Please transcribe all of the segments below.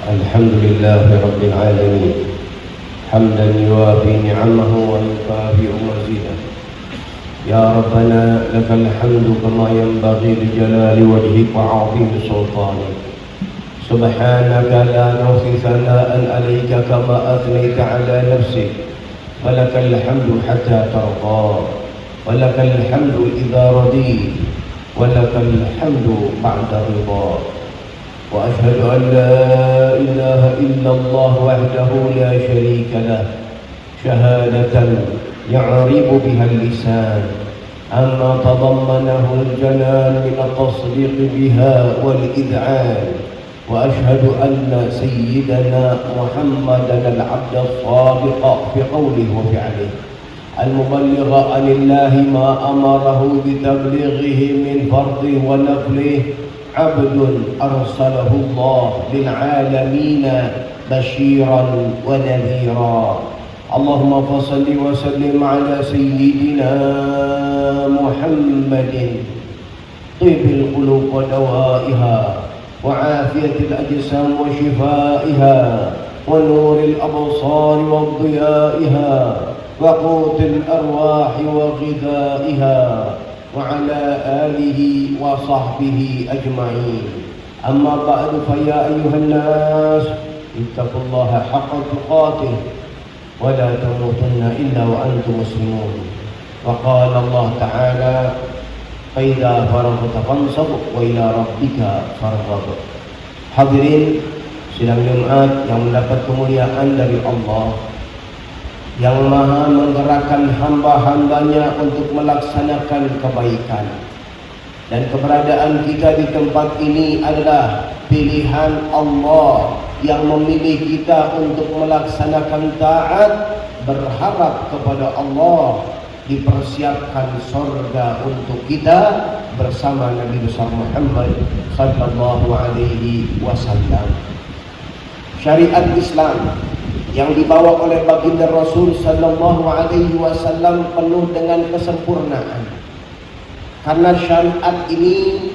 الحمد لله رب العالمين حمدا يوافي نعمه ويكافئ مزيده. يا ربنا لك الحمد كما ينبغي لجلال وجهك وعظيم سلطانك. سبحانك لا نحصي ثناء عليك كما أثنيت على نفسك. ولك الحمد حتى ترضى، ولك الحمد إذا رضيت، ولك الحمد بعد رضا. وأشهد أن لا إله إلا الله وحده لا شريك له شهادة يعرب بها اللسان عما تضمنه الجنان من التصديق بها والإذعان. وأشهد أن سيدنا محمدا العبد الصادق في قوله وفعله المبلغ عن الله ما أمره بتبليغه من فرضه ونفله، عبد أرسله الله للعالمين بشيرا ونذيرا. اللهم فصل وسلم على سيدنا محمد طيب القلوب ودوائها، وعافية الأجسام وشفائها، ونور الأبصار وضيائها، وقوت الأرواح وغذائها، وعلى آله وصحبه أجمعين. أما بعد فيا أيها الناس اتقوا الله حق تقاته ولا تموتن إلا وأنتم مسلمون. وقال الله تعالى فإذا فرغت فانصب وإلى ربك farghab. Hadirin sidang Jumat yang mendapat kemuliaan dari Allah yang maha menggerakkan hamba-hambanya untuk melaksanakan kebaikan. Dan keberadaan kita di tempat ini adalah pilihan Allah yang memilih kita untuk melaksanakan taat, berharap kepada Allah dipersiapkan surga untuk kita bersama Nabi besar Muhammad sallallahu alaihi wasallam. Syariat Islam yang dibawa oleh baginda Rasul sallallahu alaihi wasallam penuh dengan kesempurnaan. Karena syariat ini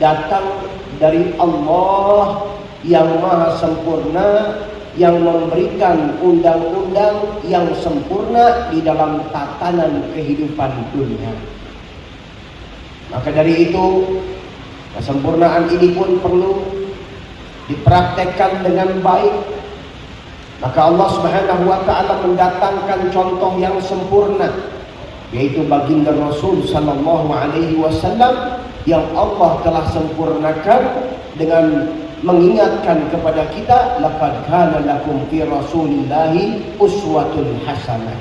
datang dari Allah yang maha sempurna, yang memberikan undang-undang yang sempurna di dalam tatanan kehidupan dunia. Maka dari itu kesempurnaan ini pun perlu dipraktekkan dengan baik. Maka Allah Subhanahu wa taala mendatangkan contoh yang sempurna, yaitu baginda Rasul sallallahu alaihi wasallam yang Allah telah sempurnakan dengan mengingatkan kepada kita, laqad kana lakum fi rasulillahi uswatun hasanah.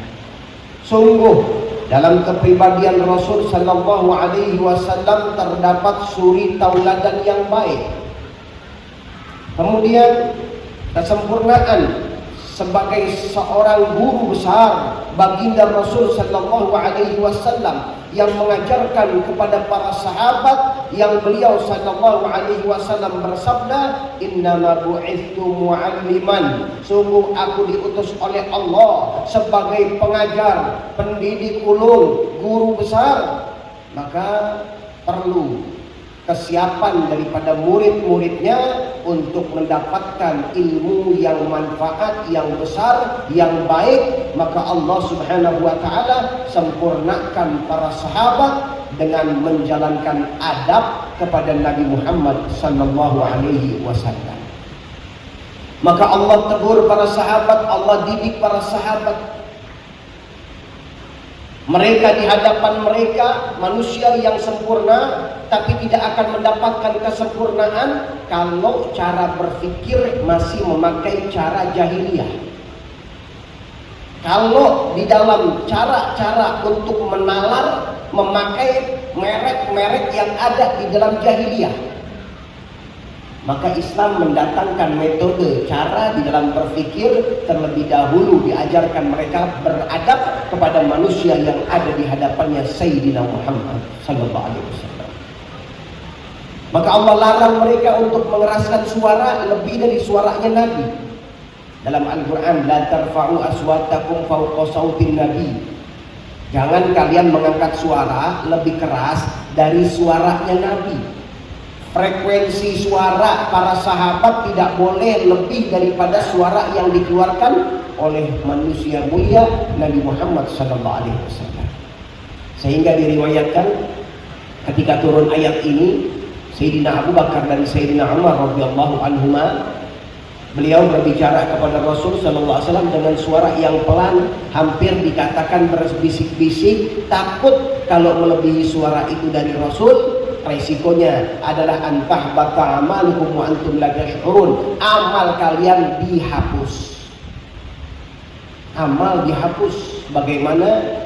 Sungguh dalam kepribadian Rasul sallallahu alaihi wasallam terdapat suri tauladan yang baik. Kemudian kesempurnaan sebagai seorang guru besar baginda Rasul sallallahu alaihi wasallam yang mengajarkan kepada para sahabat, yang beliau sallallahu alaihi wasallam bersabda, innama bu'ithu mu'alliman, sungguh aku diutus oleh Allah sebagai pengajar, pendidik ulung, guru besar. Maka perlu kesiapan daripada murid-muridnya untuk mendapatkan ilmu yang manfaat, yang besar, yang baik. Maka Allah Subhanahu wa taala sempurnakan para sahabat dengan menjalankan adab kepada Nabi Muhammad sallallahu alaihi wasallam. Maka Allah tegur para sahabat, Allah didik para sahabat. Mereka di hadapan mereka manusia yang sempurna, tapi tidak akan mendapatkan kesempurnaan kalau cara berpikir masih memakai cara jahiliyah. Kalau di dalam cara-cara untuk menalar memakai merek-merek yang ada di dalam jahiliyah, maka Islam mendatangkan metode cara di dalam berpikir terlebih dahulu, diajarkan mereka beradab kepada manusia yang ada di hadapannya, Sayyidina Muhammad sallallahu alaihi wasallam. Maka Allah larang mereka untuk mengeraskan suara lebih dari suaranya Nabi. Dalam Al-Quran, la tarfa'u aswatakum fawqa sautin Nabi, jangan kalian mengangkat suara lebih keras dari suaranya Nabi. frekuensi suara para sahabat tidak boleh lebih daripada suara yang dikeluarkan oleh manusia mulia Nabi Muhammad SAW. Sehingga diriwayatkan ketika turun ayat ini, Sayyidina Abu Bakar dan Sayyidina Umar radhiyallahu anhuma, beliau berbicara kepada Rasul sallallahu alaihi wasallam dengan suara yang pelan, hampir dikatakan berbisik-bisik, takut kalau melebihi suara itu dari Rasul, resikonya adalah antahbata amalukum wa antum la tash'urun. Amal kalian dihapus. Amal dihapus. Bagaimana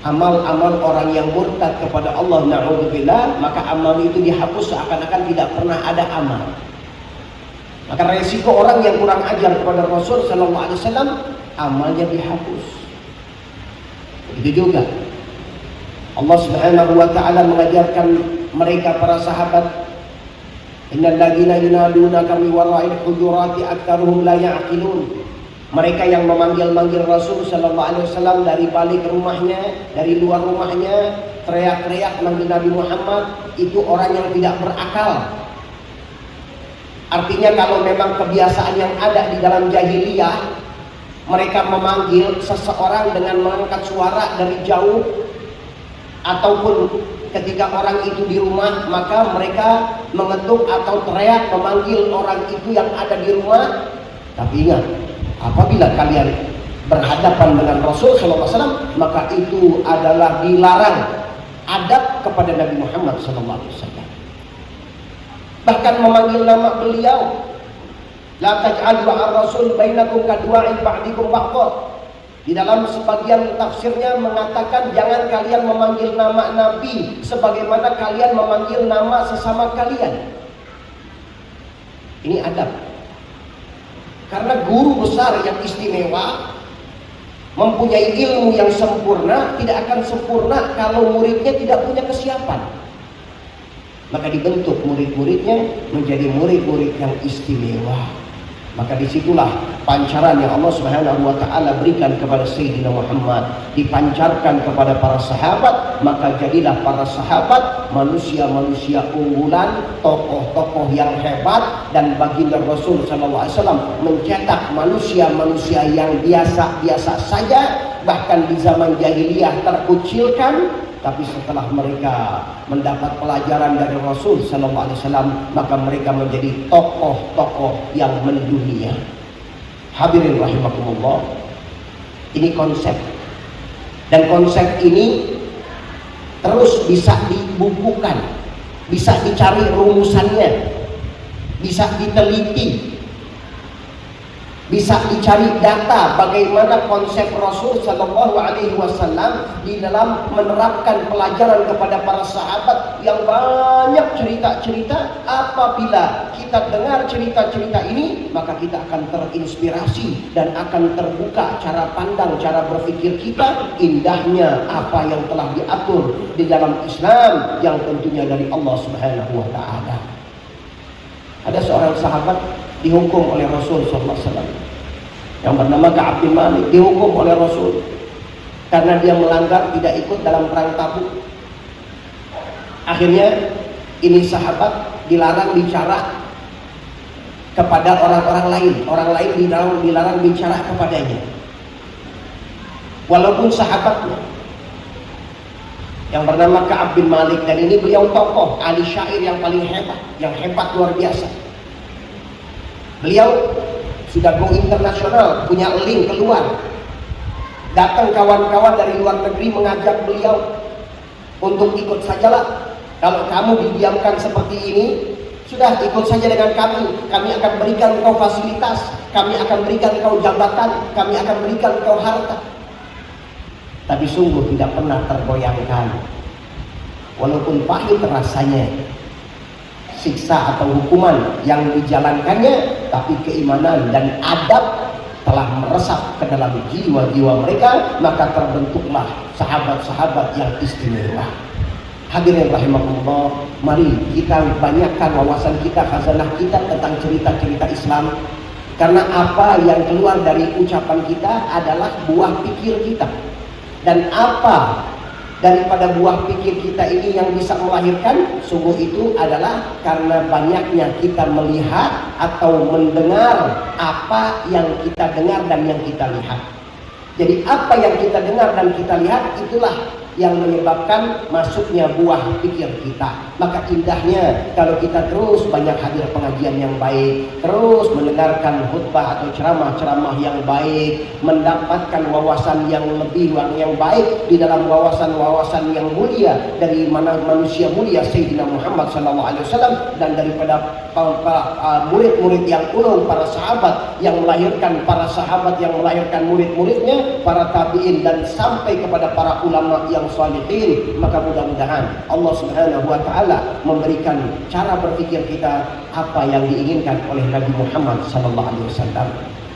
amal-amal orang yang murtad kepada Allah, na'udzubillah, maka amal itu dihapus seakan-akan tidak pernah ada amal. Maka resiko orang yang kurang ajar kepada Rasul sallallahu alaihi wasallam, amalnya dihapus. Itu juga Allah Subhanahu wa taala mengajarkan mereka para sahabat, innal ladzina yunadunaka min wara'il hujurati aktsaruhum la ya'qilun. Mereka yang memanggil-manggil Rasul sallallahu alaihi wasallam dari balik rumahnya, dari luar rumahnya, teriak-teriak manggil Nabi Muhammad, itu orang yang tidak berakal. Artinya kalau memang kebiasaan yang ada di dalam jahiliyah, mereka memanggil seseorang dengan mengangkat suara dari jauh, ataupun ketika orang itu di rumah, maka mereka mengetuk atau teriak memanggil orang itu yang ada di rumah. Tapi ingat, apabila kalian berhadapan dengan Rasul SAW, maka itu adalah dilarang, adab kepada Nabi Muhammad SAW. Bahkan memanggil nama beliau, la taj'alu ar-rasul bainakum kadu'ain ba'dikum ba'dha. Di dalam sebagian tafsirnya mengatakan jangan kalian memanggil nama Nabi sebagaimana kalian memanggil nama sesama kalian. Ini adab. Karena guru besar yang istimewa, mempunyai ilmu yang sempurna, tidak akan sempurna kalau muridnya tidak punya kesiapan. Maka dibentuk murid-muridnya menjadi murid-murid yang istimewa. Maka disitulah pancaran yang Allah Subhanahu wa taala berikan kepada Sayyidina Muhammad, dipancarkan kepada para sahabat, maka jadilah para sahabat manusia-manusia unggulan, tokoh-tokoh yang hebat, dan baginda Rasul sallallahu alaihi wasallam mencetak manusia-manusia yang biasa-biasa saja, bahkan di zaman jahiliyah terkucilkan. Tapi setelah mereka mendapat pelajaran dari Rasul sallallahu alaihi wasallam, maka mereka menjadi tokoh-tokoh yang mendunia. Hadirin rahimakumullah. Ini konsep. Dan konsep ini terus bisa dibukukan, bisa dicari rumusannya, bisa diteliti, bisa dicari data bagaimana konsep Rasul Shallallahu Alaihi Wasallam di dalam menerapkan pelajaran kepada para sahabat yang banyak cerita-cerita. Apabila kita dengar cerita-cerita ini, maka kita akan terinspirasi dan akan terbuka cara pandang, cara berpikir kita. Indahnya apa yang telah diatur di dalam Islam yang tentunya dari Allah Subhanahu Wa Taala. Ada seorang sahabat dihukum oleh Rasul SAW yang bernama Ka'ab bin Malik, dihukum oleh Rasul karena dia melanggar, tidak ikut dalam perang Tabuk. Akhirnya ini sahabat dilarang bicara kepada orang-orang lain, orang lain dilarang bicara kepadanya, walaupun sahabatnya yang bernama Ka'ab bin Malik. Dan ini beliau tokoh ahli syair yang paling hebat, yang hebat luar biasa. Beliau sudah go internasional, punya link keluar. Datang kawan-kawan dari luar negeri mengajak beliau untuk ikut sajalah. Kalau kamu didiamkan seperti ini, sudah ikut saja dengan kami. Kami akan berikan engkau fasilitas, kami akan berikan engkau jabatan, kami akan berikan engkau harta. Tapi sungguh tidak pernah tergoyangkan. Walaupun pahit rasanya siksa atau hukuman yang dijalankannya, tapi keimanan dan adab telah meresap ke dalam jiwa-jiwa mereka, maka terbentuklah sahabat-sahabat yang istimewa. Hadirin rahimakumullah, mari kita banyakkan wawasan kita, khazanah kita tentang cerita-cerita Islam. Karena apa yang keluar dari ucapan kita adalah buah pikir kita. Dan apa daripada buah pikir kita ini yang bisa melahirkan, sungguh itu adalah karena banyaknya kita melihat atau mendengar apa yang kita dengar dan yang kita lihat. Jadi apa yang kita dengar dan kita lihat itulah yang menyebabkan masuknya buah pikir kita. Maka indahnya kalau kita terus banyak hadir pengajian yang baik, terus mendengarkan khutbah atau ceramah-ceramah yang baik, mendapatkan wawasan yang lebih yang baik di dalam wawasan-wawasan yang mulia dari mana manusia mulia Sayyidina Muhammad SAW, dan daripada murid-murid yang ulung, para sahabat yang melahirkan para sahabat yang melahirkan murid-muridnya, para tabi'in, dan sampai kepada para ulama yang salihin. Maka mudah-mudahan Allah Subhanahu wa taala memberikan cara berpikir kita apa yang diinginkan oleh Nabi Muhammad sallallahu alaihi wasallam.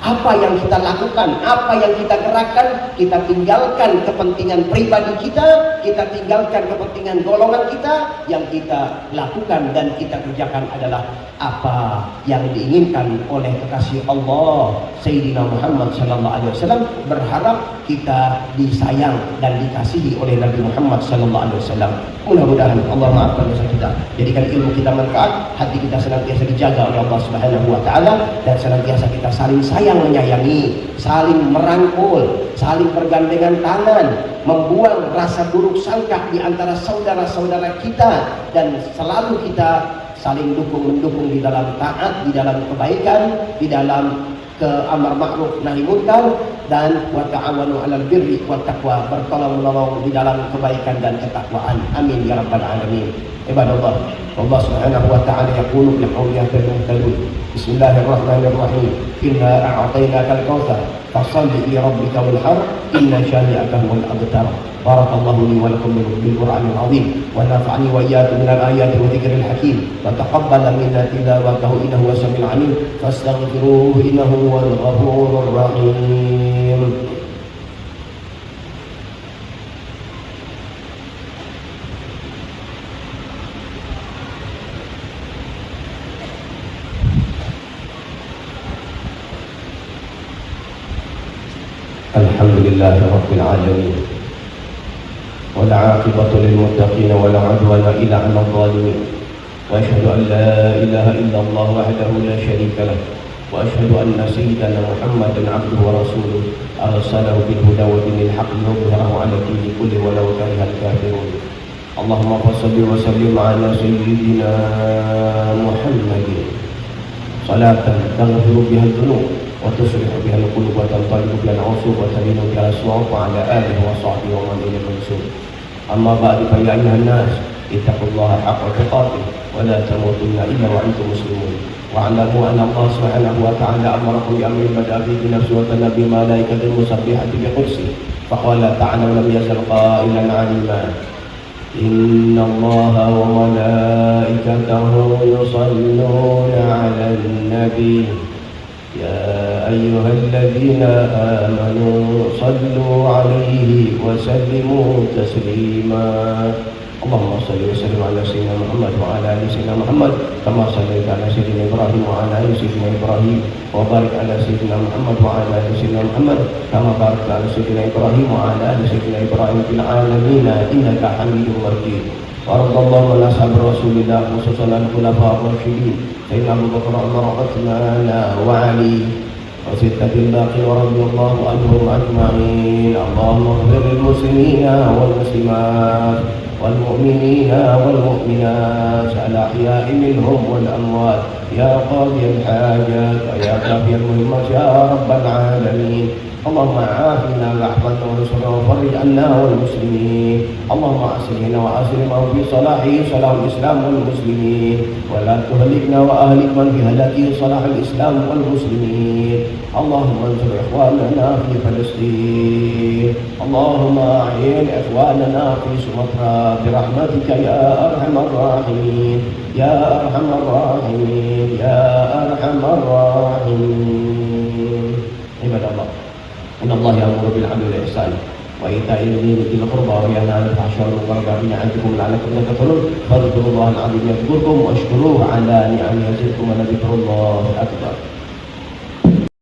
Apa yang kita lakukan, apa yang kita gerakkan, kita tinggalkan kepentingan pribadi kita tinggalkan kepentingan golongan kita. Yang kita lakukan dan kita kerjakan adalah apa yang diinginkan oleh kekasih Allah Sayyidina Muhammad sallallahu alaihi wasallam. Berharap kita disayang dan dikasihi oleh Nabi Muhammad sallallahu alaihi wasallam. Mudah-mudahan Allah maafkan dosa kita, jadikan ilmu kita manfaat, hati kita senantiasa dijaga oleh Allah Subhanahu wa taala, dan senantiasa kita saling sayang menyayangi, saling merangkul, saling bergandengan tangan, membuang rasa buruk sangka di antara saudara-saudara kita, dan selalu kita saling mendukung di dalam taat, di dalam kebaikan, di dalam amar ma'ruf nahi munkar, dan wa ta'awanu 'alal birri wat taqwa, bertolong-menolong di dalam kebaikan dan ketakwaan. Amin ya rabbal alamin. Ibadallah, Allah Subhanahu wa ta'ala yaqulu li qawlihi al-muhtadin, Bismillahirrahmanirrahim, inna a'tainakal kautsar fasalli li rabbika wanhar, inna syani'aka huwal abtar. Barakallahu li wa lakum bil Qur'anil azim, wa nafa'ani wa iyyakum minal ayati wa dzikril hakim, wa taqabbala minna tilawatahu innahu was-sami'ul 'alim, fastaghfiruhu innahu huwal ghafurur rahim. Alhamdulillahi rabbil alamin, wal 'aqibatu lil muttaqin wa la 'udwana illa 'alal zalimin, wa asyhadu an la ilaha illallah wahdahu la syarika lah, wa asyhadu anna sayyidana Muhammadan 'abduhu wa rasuluh arsalahu bil huda wa dinil haqq liyudhhirahu 'ala dini kulli walau karihal kafirun. Allahumma shalli wa sallim 'ala sayyidina Muhammadin salatan taghfiru biha dzunub wa tuslihu biha al-qulub wa tanṭaliqu biha al-'usub wa talinu biha al-aswaq wa 'ala alihi wa sahbihi wa man ilayhi mansub. Amma ba'du, fa ya ayyuhan nas ittaqullaha haqqa tuqatih wa la tamutunna illa wa antum muslimun. Wa'lamu anna Allah Subhanahu wa ta'ala amarakum bi amrin bada'a bi nafsihi wa tanabbi bi malaikatil musabbihati bi qudsihi. Faqala ta'ala lam yazal qailan 'alima, inna Allaha wa malaikatahu yusalluna 'alan nabi ya ayyuhalladzina amanu sallu 'alaihi wa sallimu taslima. Allahumma salli wa sallim ala sayyidina Muhammad wa ala ali sayyidina Muhammad kama sallaita ala sayyidina Ibrahim wa ala ali sayyidina Ibrahim, wa barik ala sayyidina Muhammad wa ala ali sayyidina Muhammad kama barakta ala sayyidina Ibrahim wa ala ali sayyidina Ibrahim fil alamin innaka Hamidum Majid. Wa radallahu an ashabi Rasulillah khususan al-khulafa ar-rasyidin sayyidina Abu Bakar, Umar, Utsman wa Ali wa sittatil baqin wa radiyallahu anhum ajma'in. Allahumma ighfir lil muslimina wal muslimat wal mu'minina wal mu'minat al-ahya'i minhum wal amwat ya qadiyal hajat wa ya kafiyal muhimmat ya rabbal alamin. Allahumma afina wa'afina wa nusra wa farij anna wal muslimin. Allahumma aslihna wa aslih ma fi salahi salahul islam wal muslimin, wa la tuhlikna wa ahlik man fi halaki salahul islam wal muslimin. Allahumma ansur ikhwanana fi Palestin, Allahumma a'in ikhwanana fi Sumatra birahmatika ya arhamar rahimin, ya arhamar rahimin, ya arhamar rahimin. Ibadallah, inna Allah ya'muru bil 'adli wal ihsan wa ita'i dhil qurba wa yanha 'anil fahsya'i wal munkari wa ya'idhukum la'allakum tadhakkarun. Fadhkurullaha al-'azim yadhkurkum washkuruhu 'ala ni'amihi yazidkum wa la dhikrullahi akbar.